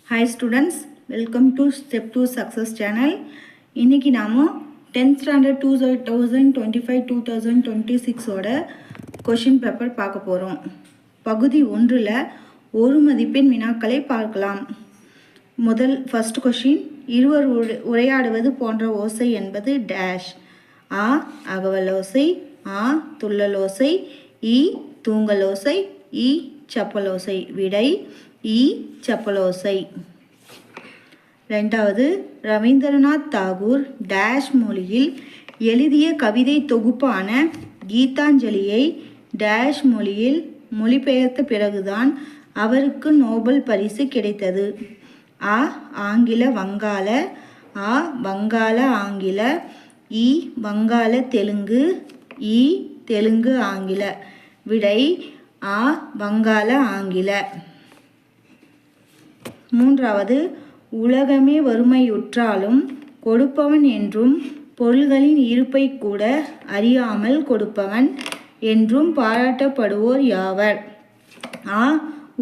Hi students, welcome to Step 2 Success channel. இன்னைக்கு நாம 10th standard 2025-2026 ஓட question paper பார்க்க போறோம். பகுதி 1ல ஒரு மதிப்பெண் வினாக்களை பார்க்கலாம். first question, இருவர் உரையாடுவது போன்ற ஓசை என்பது dash. ஆ அகவலோசை, ஆ துள்ளலோசை, ஈ தூங்கலோசை, ஈ சப்பலோசை. விடை ஈ சப்பலோசை. இரண்டாவது, ரவீந்திரநாத் தாகூர் டேஷ் மொழியில் எழுதிய கவிதை தொகுப்பான கீதாஞ்சலியை டேஷ் மொழியில் மொழிபெயர்த்த பிறகுதான் அவருக்கு நோபல் பரிசு கிடைத்தது. ஆ ஆங்கில வங்காள, ஆ வங்காள ஆங்கில, ஈ வங்காள தெலுங்கு, ஈ தெலுங்கு ஆங்கில. விடை ஆ வங்காள ஆங்கில. மூன்றாவது, உலகமே வறுமையுற்றாலும் கொடுப்பவன் என்றும் பொருள்களின் இருப்பை கூட அறியாமல் கொடுப்பவன் என்றும் பாராட்டப்படுவோர் யாவர்? ஆ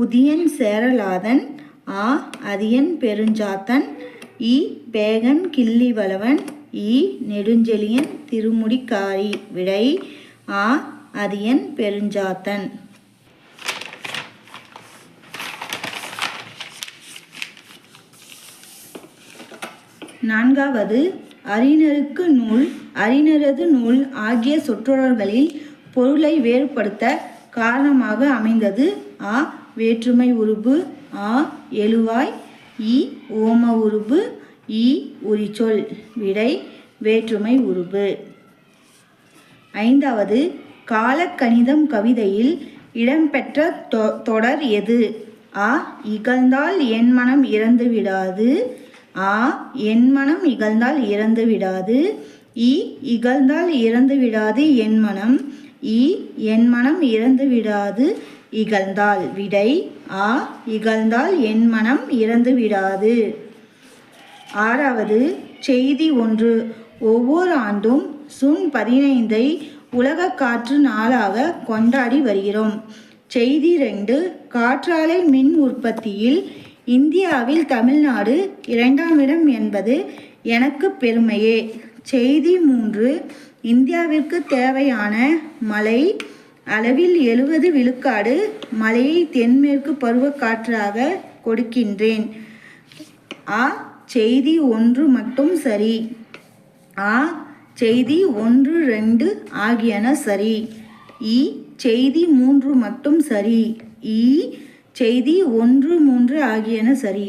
உதியன் சேரலாதன், ஆ அதியன் பெருஞ்சாத்தன், ஈ பேகன் கிள்ளிவளவன், ஈ நெடுஞ்செழியன் திருமுடிக்காரி. விடை ஆ அதியன் பெருஞ்சாத்தன். நான்காவது, அறிஞருக்கு நூல், அறிஞரது நூல் ஆகிய சொற்றொடர்களில் பொருளை வேறுபடுத்த காரணமாக அமைந்தது. ஆ வேற்றுமை உருபு, ஆ எழுவாய், ஈ ஓம உருபு, ஈ உரிச்சொல். விடை வேற்றுமை உருபு. ஐந்தாவது, காலக்கணிதம் கவிதையில் இடம்பெற்ற தொடர் எது? ஆ இகழ்ந்தால் என் மனம் இறந்து விடாது, ஆ என் மனம் இகழ்ந்தால் இறந்து விடாது, ஈ இகழ்ந்தால் இறந்து விடாது என் மனம், ஈ என் மனம் இறந்து விடாது இகழ்ந்தால். விடை ஆ இகழ்ந்தால் என் மனம் இறந்து விடாது. ஆறாவது, செய்தி 1, ஒவ்வொரு ஆண்டும் ஜூன் 15 உலக காற்று நாளாக கொண்டாடி வருகிறோம். செய்தி 2, காற்றாலை மின் உற்பத்தியில் இந்தியாவில் தமிழ்நாடு 2ஆம் இடம் என்பது எனக்கு பெருமையே. செய்தி 3, இந்தியாவிற்கு தேவையான மழை அளவில் 70 விழுக்காடு மழையை தென்மேற்கு பருவக்காற்றாக கொடுக்கின்றேன். ஆ செய்தி 1 மட்டும் சரி, ஆ செய்தி 1, 2 ஆகியன சரி, ஈ செய்தி 3 மட்டும் சரி, ஈ செய்தி 1, 3 ஆகியன சரி.